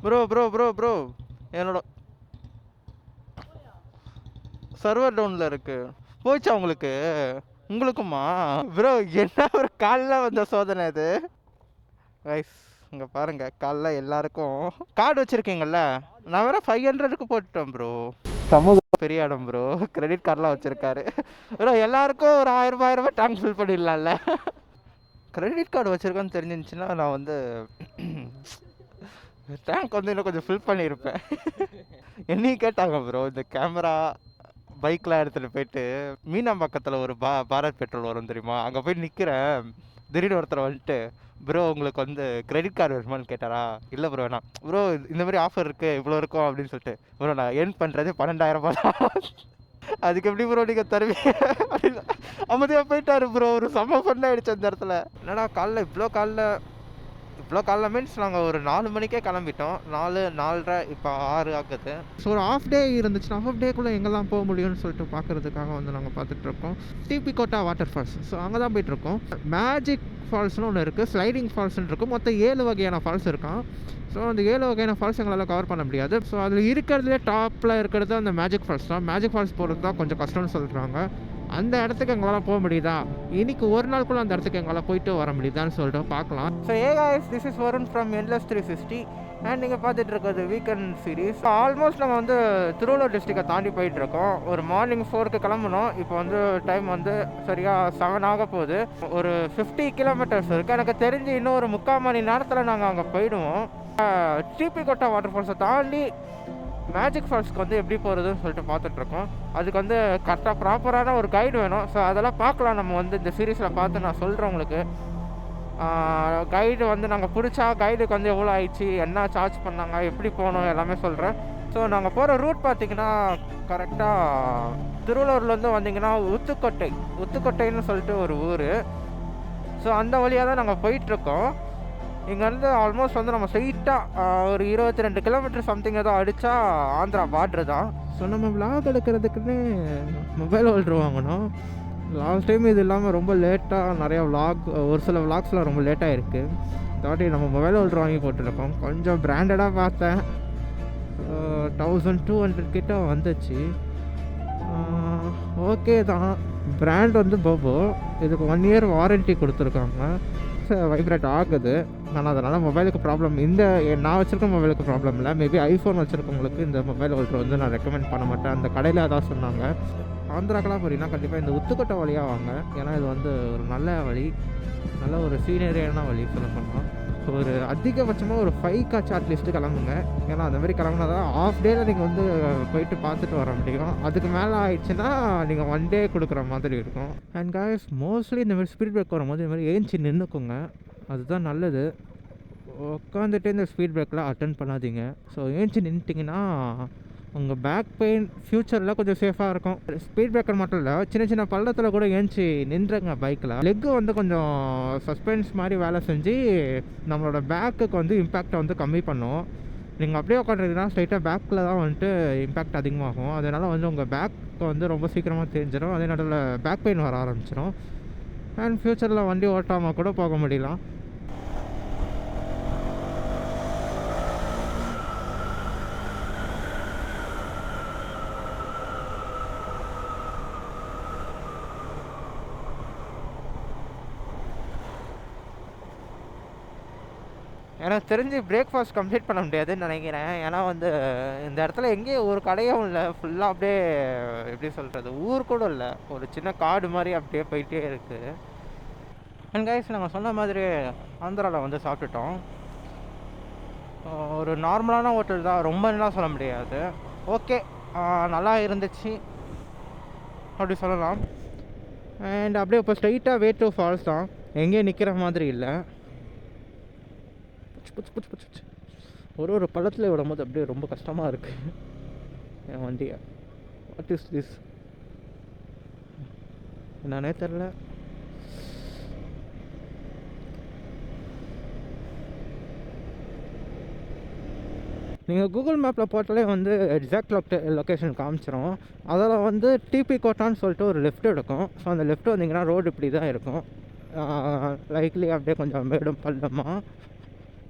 Bro bro bro bro என்னோட server டவுனில் இருக்கு. போச்சா உங்களுக்கு? உங்களுக்குமா? ப்ரோ என்ன ஒரு காலில் வந்த சோதனை இது ரைஸ். இங்கே பாருங்க, காலைல எல்லாருக்கும் கார்டு வச்சுருக்கீங்கல்ல, நான் வேற 500க்கு போட்டுட்டேன் ப்ரோ. சமூக பெரிய இடம் ப்ரோ, கிரெடிட் கார்டெலாம் வச்சுருக்காரு ப்ரோ. எல்லாருக்கும் ஒரு 1000 டேங்க் ஃபில் பண்ணிடலாம்ல. கிரெடிட் கார்டு வச்சுருக்கேன்னு தெரிஞ்சிருந்துச்சுன்னா நான் வந்து டேங்க் வந்து இன்னும் கொஞ்சம் ஃபில் பண்ணியிருப்பேன். என்னையும் கேட்டாங்க ப்ரோ, இந்த கேமரா பைக்லாம் எடுத்துகிட்டு போயிட்டு மீனாம்பாக்கத்தில் ஒரு பாரத் பெட்ரோல் வரும் தெரியுமா, அங்கே போய் நிற்கிறேன். திடீர்னு ஒருத்தர் வந்துட்டு, ப்ரோ உங்களுக்கு வந்து கிரெடிட் கார்டு வருமானு கேட்டாரா. இல்லை ப்ரோ, நான் ப்ரோ இந்த மாதிரி ஆஃபர் இருக்குது இவ்வளோ இருக்கும் அப்படின்னு சொல்லிட்டு, ப்ரோ நான் ஏர்ன் பண்ணுறது 12,000 தான், அதுக்கு எப்படி ப்ரோ நீங்கள் தருவீங்க அப்படின்னு அமைதியாக போயிட்டாரு ப்ரோ. ஒரு செம்ம ஃபன் ஆகிடுச்சு அந்த இடத்துல. என்னடா காலைல இவ்வளோ காலைல மீன்ஸ் நாங்கள் ஒரு 4 மணிக்கே கிளம்பிட்டோம். 4, 4:30, இப்போ 6 ஆகுது. ஸோ ஒரு ஆஃப் டே இருந்துச்சுன்னா ஆஃப் டேக்குள்ளே எங்கெல்லாம் போக முடியும்னு சொல்லிட்டு பார்க்குறதுக்காக வந்து நாங்கள் பார்த்துட்ருக்கோம். டிபி கோட்டா வாட்டர் ஃபால்ஸ், ஸோ அங்கே தான் போயிட்டுருக்கோம். மேஜிக் ஃபால்ஸ்னு ஒன்று இருக்குது, ஸ்லைடிங் ஃபால்ஸ்னு இருக்குது. மொத்தம் 7 வகையான ஃபால்ஸ் இருக்கான். ஸோ அந்த 7 வகையான ஃபால்ஸ் எங்களால் கவர் பண்ண முடியாது. ஸோ அதில் இருக்கிறதுலே டாப்பில் இருக்கிறது அந்த மேஜிக் ஃபால்ஸ் தான். மேஜிக் ஃபால்ஸ் போகிறது தான் கொஞ்சம் கஷ்டம்னு சொல்கிறாங்க. அந்த இடத்துக்கு எங்களால் போக முடியுதா, இன்னைக்கு ஒரு நாளுக்குள்ளே அந்த இடத்துக்கு எங்களால் போயிட்டு வர முடியுதான்னு சொல்லிட்டு பார்க்கலாம். So guys, this is Varun from Endless 360 and நீங்கள் பார்த்துட்டு இருக்கிறது வீக்கெண்ட் சீரீஸ். ஆல்மோஸ்ட் நம்ம வந்து திருவள்ளூர் டிஸ்ட்ரிக்டை தாண்டி போயிட்டுருக்கோம். ஒரு மார்னிங் 4க்கு கிளம்பணும். இப்போ வந்து டைம் வந்து சரியாக 7 ஆக போகுது. ஒரு 50 கிலோமீட்டர்ஸ் இருக்குது. எனக்கு தெரிஞ்சு இன்னும் ஒரு 3/4 மணி நேரத்தில் நாங்கள் அங்கே போயிடுவோம். டிபி கோட்டா வாட்டர் ஃபால்ஸை தாண்டி மேஜிக் ஃபால்ஸ்க்கு வந்து எப்படி போகிறதுன்னு சொல்லிட்டு பார்த்துட்ருக்கோம். அதுக்கு வந்து கரெக்டாக ப்ராப்பரான ஒரு கைடு வேணும். ஸோ அதெல்லாம் பார்க்கலாம். நம்ம வந்து இந்த சீரீஸில் பார்த்து நான் சொல்கிறேன் உங்களுக்கு. கைடு வந்து நாங்கள் பிடிச்சா கைடுக்கு வந்து எவ்வளோ ஆயிடுச்சு, என்ன சார்ஜ் பண்ணாங்க, எப்படி போகணும் எல்லாமே சொல்கிறேன். ஸோ நாங்கள் போகிற ரூட் பார்த்திங்கன்னா கரெக்டாக திருவள்ளூர்லேருந்து வந்திங்கன்னா உத்துக்கோட்டைன்னு சொல்லிட்டு ஒரு ஊர். ஸோ அந்த வழியாக தான் நாங்கள் போயிட்டுருக்கோம். இங்கேருந்து ஆல்மோஸ்ட் வந்து நம்ம ஸ்ட்ரெயிட்டாக ஒரு 22 கிலோமீட்டர் சம்திங் ஏதோ அடித்தா ஆந்திரா பார்ட்ரு தான். ஸோ நம்ம விளாக் எடுக்கிறதுக்குன்னு மொபைல் ஹோல்ட்ரு வாங்கணும். லாஸ்ட் டைம் இது இல்லாமல் ரொம்ப லேட்டாக நிறையா ஒரு சில விளாக்ஸ்லாம் ரொம்ப லேட்டாக இருக்குது. தாட்டி நம்ம மொபைல் ஹோல்ட்ரு வாங்கி போட்டுருக்கோம். கொஞ்சம் பிராண்டடாக பார்த்தேன், 1200 கிட்ட வந்துச்சு. ஓகே தான். பிராண்ட் வந்து போபோ. இதுக்கு 1 இயர் வாரண்ட்டி கொடுத்துருக்காங்க. வைப்ரேட் ஆகுது. ஆனால் அதனால் மொபைலுக்கு ப்ராப்ளம். நான் வச்சுருக்க மொபைலுக்கு ப்ராப்ளம் இல்லை. மேபி ஐஃபோன் வச்சுருக்கவங்களுக்கு இந்த மொபைல் ஹோல்டர் வந்து நான் ரெக்கமெண்ட் பண்ண மாட்டேன். அந்த கடையில் அதான் சொன்னாங்க. ஆந்திராக்கெல்லாம் போகிறீங்கன்னா கண்டிப்பாக இந்த உத்துக்கோட்டை வழியாக வாங்க. ஏன்னா இது வந்து ஒரு நல்ல வழி, நல்ல ஒரு சீனரியான வழி சொல்ல போனால். ஒரு அதிகபட்சமாக ஒரு 5 அட்லீஸ்ட்டு கிளம்புங்க. ஏன்னா அந்த மாதிரி கிளம்புனா தான் ஆஃப் டேயில் நீங்கள் வந்து போயிட்டு பார்த்துட்டு வர முடியும். அதுக்கு மேலே ஆயிடுச்சுன்னா நீங்கள் 1 டே கொடுக்குற மாதிரி இருக்கும். அண்ட் காய்ஸ், மோஸ்ட்லி இந்த மாதிரி ஸ்பீட் பிரேக் வரும்போது இந்த மாதிரி ஏஞ்சி நின்றுக்குங்க, அதுதான் நல்லது. உட்காந்துட்டு இந்த ஸ்பீட் பிரேக்கெலாம் அட்டன் பண்ணாதீங்க. ஸோ ஏஞ்சி நின்றுட்டிங்கன்னா உங்கள் பேக் பெயின் ஃப்யூச்சரில் கொஞ்சம் சேஃபாக இருக்கும். ஸ்பீட் பிரேக்கர் மட்டும் இல்லை, சின்ன சின்ன பள்ளத்தில் கூட ஏஞ்சி நின்றுங்க பைக்கில். லெக்கு வந்து கொஞ்சம் சஸ்பென்ஸ் மாதிரி வேலை செஞ்சு நம்மளோட பேக்குக்கு வந்து இம்பேக்டை வந்து கம்மி பண்ணும். நீங்கள் அப்படியே உட்காந்துருந்தீங்கன்னா ஸ்ட்ரைட்டாக பேக்கில் தான் வந்துட்டு இம்பேக்ட் அதிகமாகும். அதனால் வந்து உங்கள் பேக்கு வந்து ரொம்ப சீக்கிரமாக தெரிஞ்சிடும். அதே நேரத்தில் பேக் பெயின் வர ஆரம்பிச்சிடும். அண்ட் ஃப்யூச்சரில் வண்டி ஓட்டாமல் கூட போக முடியலாம். எனக்கு தெரிஞ்சு பிரேக்ஃபாஸ்ட் கம்ப்ளீட் பண்ண முடியாதுன்னு நினைக்கிறேன். ஏன்னா வந்து இந்த இடத்துல எங்கேயும் ஒரு கடையும் இல்லை. ஃபுல்லாக அப்படியே எப்படி சொல்கிறது, ஊர் கூட இல்லை, ஒரு சின்ன காடு மாதிரி அப்படியே போயிட்டே இருக்குது. அண்ட் கைஸ், நாங்கள் சொன்ன மாதிரி ஆந்திராவில் வந்து சாப்பிட்டுட்டோம். ஒரு நார்மலான ஹோட்டல் தான், ரொம்ப நல்லா சொல்ல முடியாது. ஓகே, நல்லா இருந்துச்சு அப்படி சொல்லலாம். அண்ட் அப்படியே இப்போ ஸ்ட்ரைட்டாக வே டு ஃபால்ஸ் தான், எங்கேயும் நிற்கிற மாதிரி இல்லை. ஒரு பள்ளத்தில் விடும்போது அப்படியே ரொம்ப கஷ்டமாக இருக்குது என் வண்டியை. வாட் இஸ் திஸ் என்னன்னே தெரில. நீங்கள் கூகுள் மேப்பில் போட்டாலே வந்து எக்ஸாக்ட் லொக்கேஷன் காமிச்சிடும். அதில் வந்து டிபி கோட்டான்னு சொல்லிட்டு ஒரு லெஃப்ட் எடுக்கும். ஸோ அந்த லெஃப்ட் வந்தீங்கன்னா ரோடு இப்படி தான் இருக்கும். லைக்லி அப்படியே கொஞ்சம் மேடும் பள்ளமாக.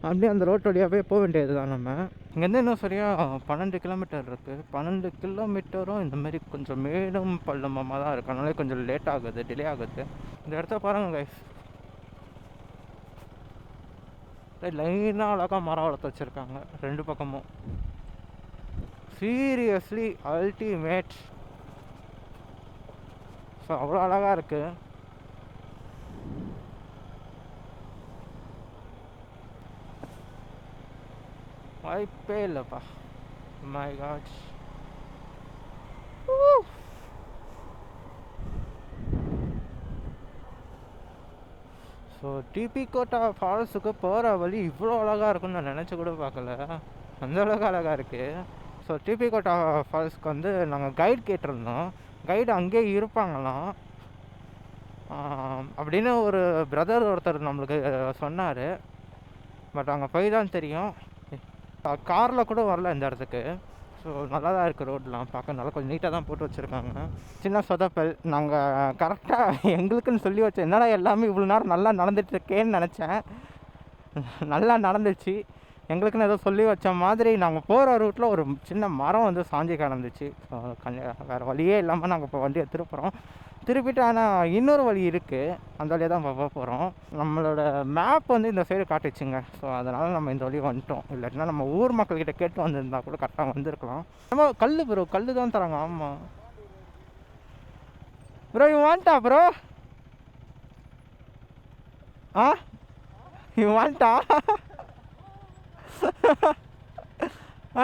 அப்படியே அந்த ரோட் வழியாகவே போக வேண்டியது தான். நம்ம இங்கேருந்து இன்னும் சரியாக 12 கிலோமீட்டர் இருக்குது. 12 கிலோமீட்டரும் இந்தமாரி கொஞ்சம் மேடும் பள்ளமாக தான் இருக்குது. அதனால கொஞ்சம் லேட் ஆகுது, டிலே ஆகுது. இந்த இடத்த பாருங்கள் கைஸ், லைனாக அழகாக மரம் வளர்த்து வச்சுருக்காங்க 2 பக்கமும். Seriously ultimate. ஸோ அவ்வளோ அழகாக இருக்குது. வாய்ப்பே இல்லைப்பா. My god. ஸோ டிபி கோட்டா ஃபால்ஸுக்கு போகிற வழி இவ்வளோ அழகாக இருக்குன்னு நான் நினச்சி கூட பார்க்கல. அந்த அளவுக்கு அழகாக இருக்குது. ஸோ டிபி கோட்டா ஃபால்ஸ்க்கு வந்து நாங்கள் கைடு கேட்டிருந்தோம். கைடு அங்கேயே இருப்பாங்களாம் அப்படின்னு ஒரு பிரதர் ஒருத்தர் நம்மளுக்கு சொன்னார். பட் அங்கே போய் தான் தெரியும். காரில் கூட வரல இந்த இடத்துக்கு. ஸோ நல்லா தான் இருக்குது. ரோடெலாம் பார்க்க நல்லா கொஞ்சம் நீட்டாக தான் போட்டு வச்சுருக்காங்க. சின்ன சொதப்பல். நாங்கள் கரெக்டாக எங்களுக்குன்னு சொல்லி வச்சோம். என்னடா எல்லாமே இவ்வளோ நேரம் நல்லா நடந்துட்டுருக்கேன்னு நினச்சேன். நல்லா நடந்துச்சு. எங்களுக்குன்னு ஏதோ சொல்லி வச்ச மாதிரி நாங்கள் போகிற ரூட்டில் ஒரு சின்ன மரம் வந்து சாஞ்சி கிடந்துச்சு. ஸோ வேறு வழியே இல்லாமல் நாங்கள் இப்போ வண்டியை திருப்புறோம். திருப்பிட்டு ஆனால் இன்னொரு வழி இருக்குது, அந்த வழியாக தான் போக போகிறோம். நம்மளோட மேப் வந்து இந்த சைடு காட்டுச்சுங்க. ஸோ அதனால் நம்ம இந்த வழியை வந்துட்டோம். இல்லாட்டினா நம்ம ஊர் மக்கள்கிட்ட கேட்டு வந்திருந்தா கூட கரெக்டாக வந்திருக்கலாம். நம்ம கல் ப்ரோ, கல் தான் தராங்க. ஆமாம் ப்ரோ, யூ வாண்டா ப்ரோ? ஆ யூ வாண்டா?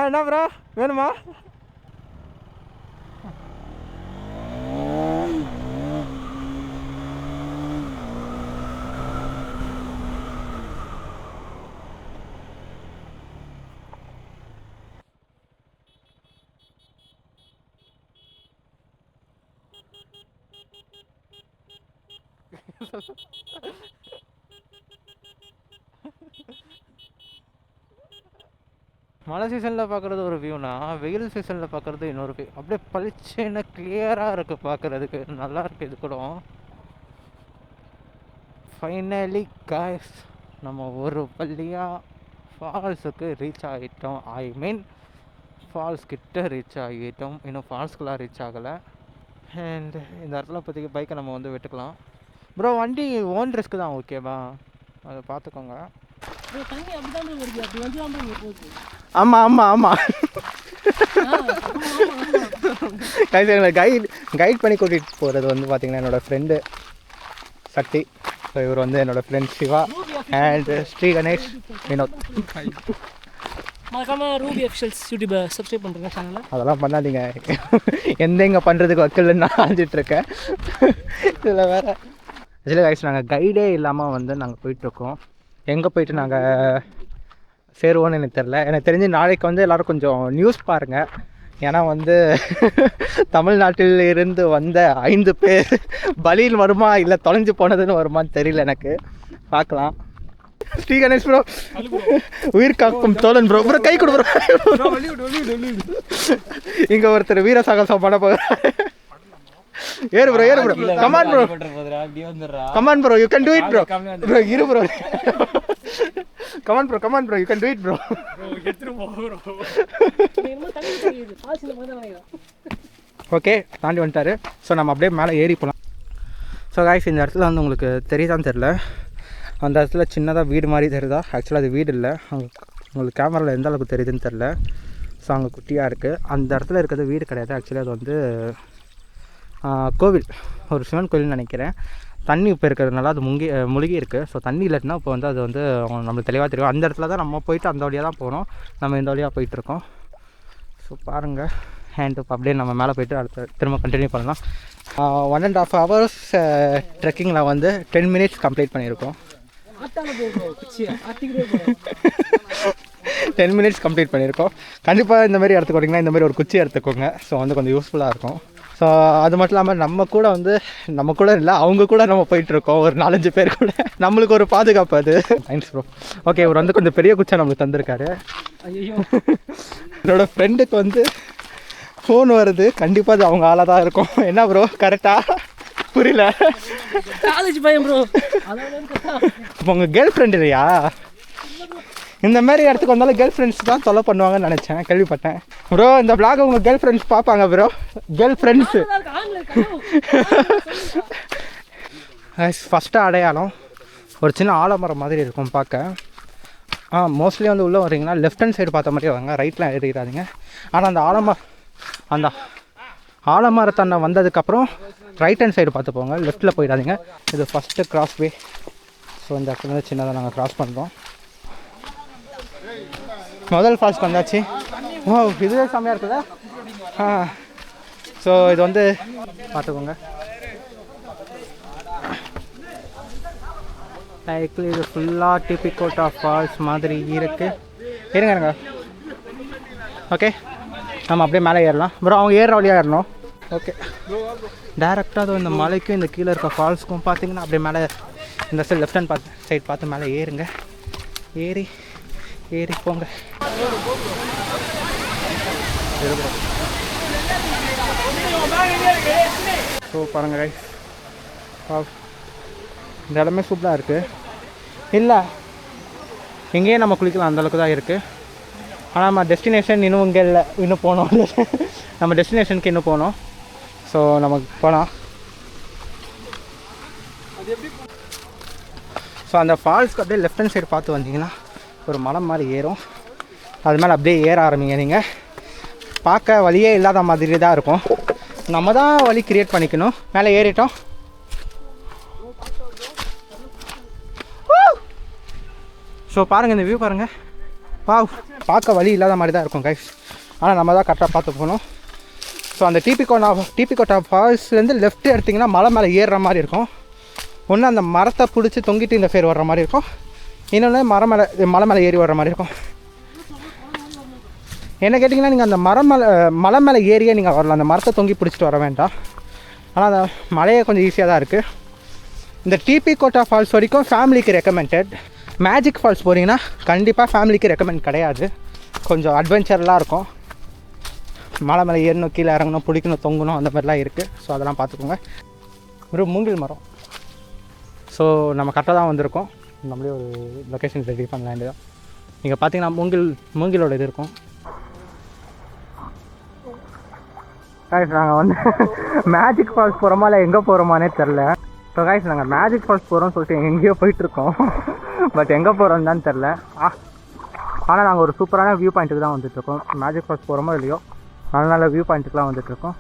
என்ன ப்ரோ வேணுமா? மழை சீசனில் பார்க்குறது ஒரு வியூனா, வெயில் சீசனில் பார்க்குறது இன்னொரு வியூ. அப்படியே பளிச்சுன்னு கிளியராக இருக்குது பார்க்குறதுக்கு. நல்லா இருக்குது இது கூட. ஃபைனலி காய்ஸ், நம்ம ஒரு வழியாக ஃபால்ஸுக்கு ரீச் ஆகிட்டோம். ஐ மீன் ஃபால்ஸ் கிட்ட ரீச் ஆகிட்டோம். இன்னும் ஃபால்ஸ்க்குலாம் ரீச் ஆகலை. அண்ட் இந்த இடத்துல இப்போதைக்கு பைக்கை நம்ம வந்து விட்டுக்கலாம். ப்ரோ வண்டி ஓன் ரிஸ்க்கு தான், ஓகேவா? அதை பார்த்துக்கோங்க. ஆமாம் ஆமாம் ஆமாம். எங்களை கைட் பண்ணி கூட்டிகிட்டு போகிறது வந்து பார்த்திங்கன்னா என்னோடய ஃப்ரெண்டு சக்தி. ஸோ இவர் வந்து என்னோடய ஃப்ரெண்ட் சிவா அண்ட் ஸ்ரீ கணேஷ் வினோத். மறக்காம ரூபி அஃபிஷியல்ஸ் யூடியூபை சப்ஸ்கிரைப் பண்ணுறேங்க சேனலை. அதெல்லாம் பண்ணாதீங்க. எங்க பண்ணுறதுக்கு வக்கல்னு நான் அழிஞ்சிட்ருக்கேன். இதில் வேறு ஆக்சுவலி கைஸ், நாங்கள் கைடே இல்லாமல் வந்து நாங்கள் போயிட்டுருக்கோம். எங்கே போயிட்டு நாங்கள் சேருவோன்னு எனக்கு தெரில. எனக்கு தெரிஞ்சு நாளைக்கு வந்து எல்லோரும் கொஞ்சம் நியூஸ் பாருங்கள். ஏன்னா வந்து தமிழ்நாட்டில் இருந்து வந்த 5 பேர் பலியில் வருமா இல்லை தொலைஞ்சு போனதுன்னு வருமானு தெரியல எனக்கு. பார்க்கலாம். ஸ்ரீ கணேஷ் ப்ரோ, உயிர் காக்கும் தோழன் ப்ரோ. ப்ரோ கை கொடு ப்ரோ. இங்கே ஒருத்தர் வீர சாகசம் பண்ண போகிறார். ஏறு ப்ரோ, ஏறு bro. Come on bro, come on bro, you can do it bro. Bro இரு bro. Come on bro, come on bro, you can do it bro. Okay, தாண்டி வந்துட்டாரு. ஸோ நம்ம அப்படியே மேலே ஏறி போகலாம். ஸோ காய்ஸ், இந்த இடத்துல வந்து உங்களுக்கு தெரியுதான்னு தெரில, அந்த இடத்துல சின்னதாக வீடு மாதிரி தெரியுதா? ஆக்சுவலாக அது வீடு இல்லை. அங்கே உங்களுக்கு கேமராவில் எந்த அளவுக்கு தெரியுதுன்னு தெரில. ஸோ அங்கே குட்டியாக இருக்குது. அந்த இடத்துல இருக்கிறது வீடு கிடையாது. ஆக்சுவலி அது வந்து கோவில், ஒரு சிவன் கோவில்னு நினைக்கிறேன். தண்ணி இப்போ இருக்கிறதுனால அது முழுகி இருக்குது. ஸோ தண்ணி இல்லைன்னா இப்போ வந்து அது வந்து நம்மளுக்கு தெளிவாக தெரியும். அந்த இடத்துல தான் நம்ம போயிட்டு அந்த வழியாக தான் போகிறோம். நம்ம இந்த வழியாக போயிட்டுருக்கோம். ஸோ பாருங்கள், ஹேண்ட் இப்போ அப்படியே நம்ம மேலே போய்ட்டு அடுத்த திரும்ப கண்டினியூ பண்ணலாம். 1.5 hours ட்ரெக்கிங்கில் வந்து 10 minutes கம்ப்ளீட் பண்ணியிருக்கோம். 10 minutes கம்ப்ளீட் பண்ணியிருக்கோம். கண்டிப்பாக இந்த மாதிரி எடுத்துக்கிட்டிங்கன்னா இந்த மாதிரி ஒரு குச்சி எடுத்துக்கோங்க. ஸோ வந்து கொஞ்சம் யூஸ்ஃபுல்லாக இருக்கும். ஸோ அது மட்டும் இல்லாமல் நம்ம கூட இல்லை, அவங்க கூட நம்ம போயிட்டுருக்கோம். ஒரு 4-5 பேர் கூட. நம்மளுக்கு ஒரு பாதுகாப்பு அது. Thanks bro. ஓகே, இவர் வந்து கொஞ்சம் பெரிய குச்சா நம்மளுக்கு தந்திருக்காரு. என்னோடய ஃப்ரெண்டுக்கு வந்து ஃபோன் வருது. கண்டிப்பாக அது அவங்க ஆளாக தான் இருக்கும். என்ன ப்ரோ, கரெக்டாக? புரியல. காலேஜ் பையன் ப்ரோ. இப்போ உங்கள் கேர்ள் ஃப்ரெண்ட் இல்லையா? இந்த மாதிரி இடத்துக்கு வந்தாலும் கேர்ள் ஃப்ரெண்ட்ஸ் தான் தொலை பண்ணுவாங்கன்னு நினச்சேன், கேள்விப்பட்டேன். ப்ரோ இந்த vlog உங்கள் கேர்ள் ஃப்ரெண்ட்ஸ் பார்ப்பாங்க ப்ரோ, கேர்ள் ஃப்ரெண்ட்ஸு. ஃபஸ்ட்டு அடையாளம் ஒரு சின்ன ஆலமரம் மாதிரி இருக்கும் பார்க்க. மோஸ்ட்லி வந்து உள்ளே வரீங்கன்னா லெஃப்ட் ஹேண்ட் சைடு பார்த்த மாதிரி வாங்க, ரைட்டில் ஏறிடாதீங்க. ஆனால் அந்த ஆலமரத்தண்ணை வந்ததுக்கப்புறம் ரைட் ஹேண்ட் சைடு பார்த்து போங்க, லெஃப்ட்டில் போயிடாதீங்க. இது ஃபஸ்ட்டு கிராஸ் வே. ஸோ இந்த இடத்துல சின்னதாக நாங்கள் கிராஸ் பண்ணுறோம். முதல் ஃபால்ஸ்க்கு வந்தாச்சு. இதுவே செம்மையாக இருக்குதா? ஸோ இது வந்து பார்த்துக்கோங்க. லைக்லி இது ஃபுல்லாக டிபிகோட்டா ஃபால்ஸ் மாதிரி இருக்குது. இருங்க ஓகே, நம்ம அப்படியே மேலே ஏறலாம். ப்ரோ அவங்க ஏறுற வழியாக ஏறணும். ஓகே, டேரெக்டாக அது இந்த மலைக்கும் இந்த கீழே இருக்க ஃபால்ஸுக்கும் பார்த்தீங்கன்னா அப்படியே மேலே இந்த சைடு லெஃப்ட் ஹேண்ட் சைடு பார்த்து மேலே ஏறுங்க. ஏறி போங்க. ஸோ பாருங்க ரைஸ், இந்த இடமே சூப்பராக இருக்குது. இல்லை எங்கேயே நம்ம குளிக்கலாம், அந்தளவுக்கு தான் இருக்குது. ஆனால் நம்ம டெஸ்டினேஷன் இன்னும் இங்கே இல்லை, இன்னும் போனோம். நம்ம டெஸ்டினேஷனுக்கு இன்னும் போனோம். ஸோ நமக்கு போகலாம். ஸோ அந்த ஃபால்ஸ்க்கு அப்படியே லெஃப்ட் ஹேண்ட் சைடு பார்த்து வந்தீங்கன்னா ஒரு மலம் மாதிரி ஏறும். அது மேலே அப்படியே ஏற ஆரம்பிங்க. நீங்கள் பார்க்க வழியே இல்லாத மாதிரி தான் இருக்கும், நம்ம தான் வழி க்ரியேட் பண்ணிக்கணும். மேலே ஏறிட்டோம். ஸோ பாருங்கள் இந்த வியூ பாருங்கள். பார்க்க வழி இல்லாத மாதிரி தான் இருக்கும் கைஸ், ஆனால் நம்ம தான் கரெக்டாக பார்த்து போகணும். ஸோ அந்த டிபிகோட்டா ஃபால்ஸ்லேருந்து லெஃப்ட் எடுத்திங்கன்னா மலை மேலே ஏறுற மாதிரி இருக்கும். ஒன்று அந்த மரத்தை பிடிச்சி தொங்கிட்டு இந்த சைடு வர்ற மாதிரி இருக்கும், இன்னொன்று மலை மேலே ஏறி வர்ற மாதிரி இருக்கும். என்ன கேட்டிங்கன்னா நீங்கள் அந்த மலை மேலே ஏறியே நீங்கள் வரலாம், அந்த மரத்தை தொங்கி பிடிச்சிட்டு வர வேண்டாம். ஆனால் அந்த மலையே கொஞ்சம் ஈஸியாக தான் இருக்குது. இந்த டிபிகோட்டா ஃபால்ஸ் வரைக்கும் ஃபேமிலிக்கு ரெக்கமெண்டட். மேஜிக் ஃபால்ஸ் போகிறீங்கன்னா கண்டிப்பாக ஃபேமிலிக்கு ரெக்கமெண்ட் கிடையாது, கொஞ்சம் அட்வென்ச்சர்லாம் இருக்கும். மலை மேலே ஏறணும், கீழே இறங்கணும், பிடிக்கணும், தொங்கணும், அந்த மாதிரிலாம் இருக்குது. ஸோ அதெல்லாம் பார்த்துக்கோங்க. ஒரு மூங்கில் மரம். ஸோ நம்ம கரெக்டாக தான் வந்திருக்கோம். நம்மளே ஒரு லொக்கேஷன் ரெடி பண்ணலாம் தான். நீங்கள் பார்த்தீங்கன்னா மூங்கிலோட இது இருக்கும். நாங்கள் வந்து மேஜிக் ஃபால்ஸ் போகிறோமா இல்லை எங்கே போகிறோமானே தெரில. ஸோ கைஸ் நாங்கள் மேஜிக் ஃபால்ஸ் போகிறோம்னு சொல்லிட்டு எங்கேயோ போயிட்டுருக்கோம், பட் எங்கே போகிறோன்னு தான் தெரில. ஆனால் நாங்கள் ஒரு சூப்பரான வியூ பாயிண்ட்டுக்கு தான் வந்துட்டுருக்கோம். மேஜிக் ஃபால்ஸ் போகிறோமோ இல்லையோ நல்ல வியூ பாயிண்ட்டுக்குலாம் வந்துட்டுருக்கோம்.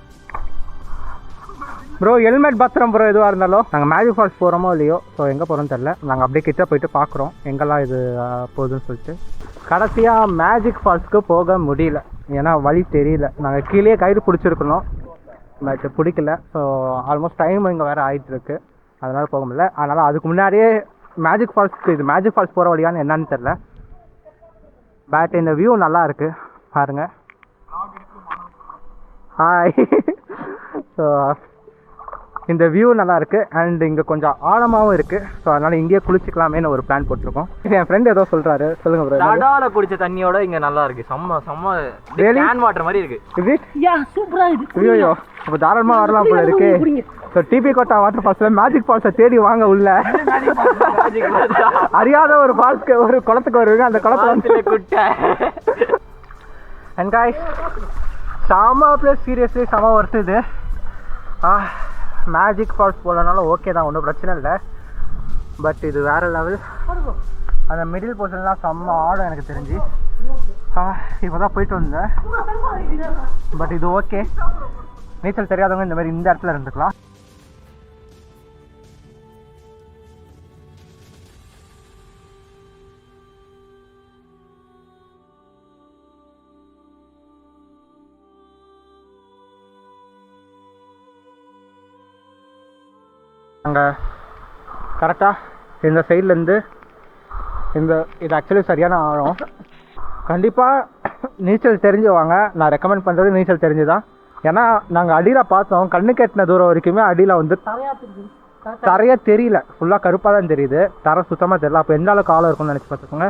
ப்ரோ ஹெல்மெட் பத்திரம் ப்ரோ, எதுவாக இருந்தாலும் நாங்கள் மேஜிக் ஃபால்ஸ் போகிறோமோ இல்லையோ, ஸோ எங்கே போகிறோன்னு தெரில. நாங்கள் அப்படியே கிட்ட போயிட்டு பார்க்குறோம் எங்கெல்லாம் இது போகுதுன்னு சொல்லிட்டு. கடைசியாக மேஜிக் ஃபால்ஸ்க்கு போக முடியல, ஏன்னா வழி தெரியல. நாங்கள் கீழே கயிறு பிடிச்சிருக்கணும், பட் பிடிக்கல. ஸோ ஆல்மோஸ்ட் டைம் இங்கே வேறு ஆகிட்டுருக்கு, அதனால் போக முடியல. அதனால் அதுக்கு முன்னாடியே மேஜிக் ஃபால்ஸ்க்கு இது மேஜிக் ஃபால்ஸ் போகிற வழியான்னு என்னன்னு தெரில, பட் இந்த வியூ நல்லா இருக்குது பாருங்கள். ஹாய். ஸோ இந்த வியூ நல்லா இருக்குது அண்ட் இங்கே கொஞ்சம் ஆழமாகவும் இருக்குது. ஸோ அதனால் இங்கேயே குளிச்சிக்கலாமேன்னு ஒரு பிளான் போட்டிருக்கோம். என் ஃப்ரெண்ட் ஏதோ சொல்கிறாரு, சொல்லுங்க ப்ரோ. தடால குடிச்ச தண்ணியோட இங்கே நல்லா இருக்கு, செம்ம கேன் வாட்டர் மாதிரி இருக்கு. இது சூப்பராக இருக்குது. ஐயோ அப்போ தாராளமாக வரலாம் போல இருக்கு. ஸோ டிபிகோட்டா வாட்டர் ஃபால்ஸில் மேஜிக் ஃபால்ஸை தேடி வாங்க உள்ள. அறியாத ஒரு ஃபால்ஸ்க்கு ஒரு குளத்துக்கு வருவீங்க, அந்த குளத்துல வந்து குட்டை. அண்ட் காய்ஸ் செம பிளேஸ், சீரியஸ்லி செம ஒர்த்து இது. மேஜிக் ஃபால்ஸ் போகலனாலும் ஓகே தான், ஒன்றும் பிரச்சனை இல்லை. பட் இது வேறு லெவல். அந்த மிடில் போர்ஷன்லாம் செம்ம ஆடும் எனக்கு தெரிஞ்சு. இப்போ தான் போயிட்டு வந்தேன், பட் இது ஓகே. நீச்சல் தெரியாதவங்க இந்த மாதிரி இந்த இடத்துல இருந்துக்கலாம். நாங்கள் கரெக்டாக இந்த சைட்லேருந்து இது ஆக்சுவலி சரியான ஆழம். கண்டிப்பாக நீச்சல் தெரிஞ்சு வாங்க. நான் ரெக்கமெண்ட் பண்ணுறது நீச்சல் தெரிஞ்சு தான். ஏன்னா நாங்கள் அடியில் பார்த்தோம், கண்ணு கெட்டின தூரம் வரைக்குமே அடியில் வந்து தரையாக தெரியல, ஃபுல்லாக கருப்பாக தான் தெரியுது, தரை சுத்தமாக தெரியல. அப்போ எந்த அளவுக்கு ஆழம் இருக்கும்னு நினச்சி பார்த்துக்கோங்க.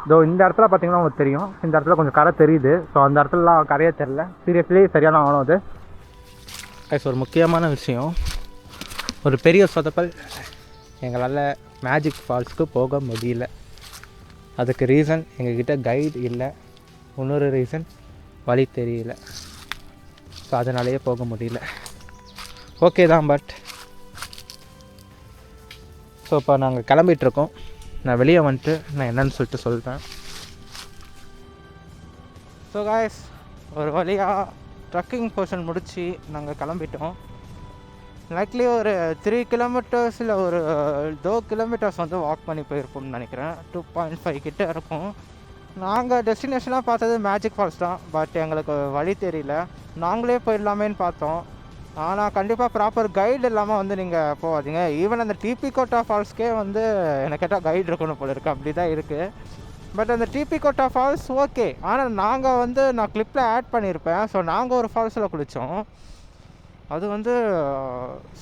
இதோ இந்த இடத்துல பார்த்தீங்கன்னா உங்களுக்கு தெரியும், இந்த இடத்துல கொஞ்சம் கரை தெரியுது. ஸோ அந்த இடத்துலலாம் கரையே தெரில. சீரியஸ்லி சரியான ஆழம் அது. ஒரு முக்கியமான விஷயம், ஒரு பெரிய சொதப்பல், எங்களால் மேஜிக் ஃபால்ஸ்க்கு போக முடியல. அதுக்கு ரீசன் எங்ககிட்ட கைடு இல்லை, இன்னொரு ரீசன் வழி தெரியல. ஸோ அதனாலேயே போக முடியல. ஓகே தான், பட் ஸோ இப்போ நாங்கள் கிளம்பிகிட்ருக்கோம். நான் வெளியே வந்துட்டு நான் என்னன்னு சொல்லிட்டு சொல்கிறேன். ஸோ காய்ஸ், ஒரு வழியாக ட்ரக்கிங் போர்ஷன் முடித்து நாங்கள் கிளம்பிட்டோம். லைக்லி ஒரு 3 கிலோமீட்டர்ஸ் இல்லை ஒரு 2 கிலோமீட்டர்ஸ் வந்து வாக் பண்ணி போயிருப்போம்னு நினைக்கிறேன். 2.5 கிட்டே இருக்கும். நாங்கள் டெஸ்டினேஷனாக பார்த்தது மேஜிக் ஃபால்ஸ் தான். பட் எங்களுக்கு வழி தெரியல, நாங்களே போயிடலாமேன்னு பார்த்தோம். ஆனால் கண்டிப்பாக ப்ராப்பர் கைடு இல்லாமல் வந்து நீங்கள் போகாதீங்க. ஈவன் அந்த டிபி கோட்டா ஃபால்ஸ்க்கே வந்து எனக்கு கேட்டால் கைடு இருக்கணும் போல இருக்குது, அப்படி தான் இருக்குது. பட் அந்த டிபி கோட்டா ஃபால்ஸ் ஓகே. ஆனால் நாங்கள் வந்து நான் கிளிப்பில் ஆட் பண்ணியிருப்பேன். ஸோ நாங்கள் ஒரு ஃபால்ஸில் குளித்தோம். அது வந்து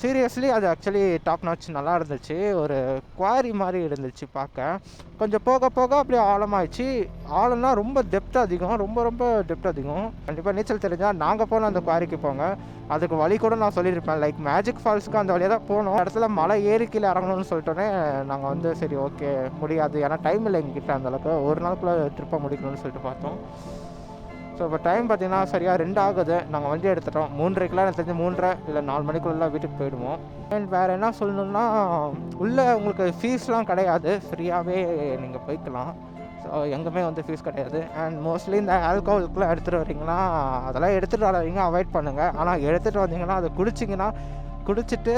சீரியஸ்லி அது ஆக்சுவலி டாப் நாச் நல்லா இருந்துச்சு. ஒரு குவாரி மாதிரி இருந்துச்சு பார்க்க. கொஞ்சம் போக போக அப்படியே ஆழமாகிடுச்சு. ஆழம்னா ரொம்ப டெப்த் அதிகம், ரொம்ப ரொம்ப டெப்த் அதிகம். கண்டிப்பாக நீச்சல் தெரிஞ்சால் நாங்கள் போன அந்த குவாரிக்கு போங்க. அதுக்கு வழி கூட நான் சொல்லியிருப்பேன். லைக் மேஜிக் ஃபால்ஸுக்கு அந்த வழியாக தான் போனோம். இடத்துல மலை ஏறி கீழே இறங்கணும்னு சொல்லிட்டோன்னே நாங்கள் வந்து சரி ஓகே முடியாது, ஏன்னா டைம் இல்லை எங்ககிட்ட அந்தளவுக்கு. ஒரு நாளுக்குள்ளே ட்ரிப்பை முடிக்கணும்னு சொல்லிட்டு பார்த்தோம். ஸோ இப்போ டைம் பார்த்திங்கன்னா சரியாக 2 ஆகுது. நாங்கள் வண்டி எடுத்துட்டோம். 3:30 எனக்கு தெரிஞ்சு 3:30 இல்லை 4 மணிக்குள்ளே வீட்டுக்கு போயிடுவோம். அண்ட் வேறு என்ன சொல்லணுன்னா, உள்ளே உங்களுக்கு ஃபீஸ்லாம் கிடையாது, ஃப்ரீயாகவே நீங்கள் போய்க்கலாம். ஸோ எங்கேயுமே வந்து ஃபீஸ் கிடையாது. அண்ட் மோஸ்ட்லி இந்த ஆல்கஹாலுக்குள்ளே எடுத்துகிட்டு வரீங்கன்னா அதெல்லாம் எடுத்துகிட்டு வராதீங்க, அவாய்ட் பண்ணுங்கள். ஆனால் எடுத்துகிட்டு வந்தீங்கன்னா அதை குடிச்சிட்டு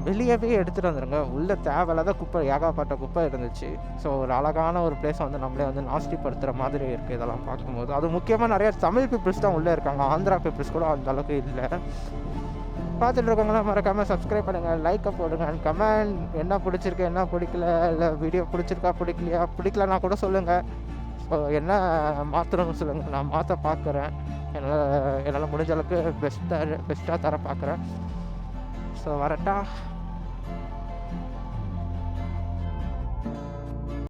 வெளியவே எடுத்துகிட்டு வந்துடுங்க. உள்ளே தேவையில்லாத குப்பை, ஏகப்பட்ட குப்பை இருந்துச்சு. ஸோ ஒரு அழகான ஒரு பிளேஸை வந்து நம்மளே வந்து நாஸ்திப்படுத்துகிற மாதிரி இருக்குது இதெல்லாம் பார்க்கும்போது. அது முக்கியமாக நிறைய தமிழ் பீப்புள்ஸ் தான் உள்ளே இருக்காங்க, ஆந்திரா பீப்புள்ஸ் கூட அந்த அளவுக்கு இல்லை. பார்த்துட்டு இருக்கவங்களாம் மறக்காமல் சப்ஸ்கிரைப் பண்ணுங்கள், லைக்கை போடுங்க, அண்ட் கமெண்ட் என்ன பிடிச்சிருக்கு என்ன பிடிக்கல, இல்லை வீடியோ பிடிச்சிருக்கா பிடிக்கலையா, பிடிக்கலன்னா கூட சொல்லுங்கள். ஸோ என்ன மாற்றணும்னு சொல்லுங்கள், நான் மாற்ற பார்க்குறேன். என்னால் முடிஞ்ச அளவுக்கு பெஸ்ட்டாக தர பார்க்குறேன். ஸோ வரட்டா.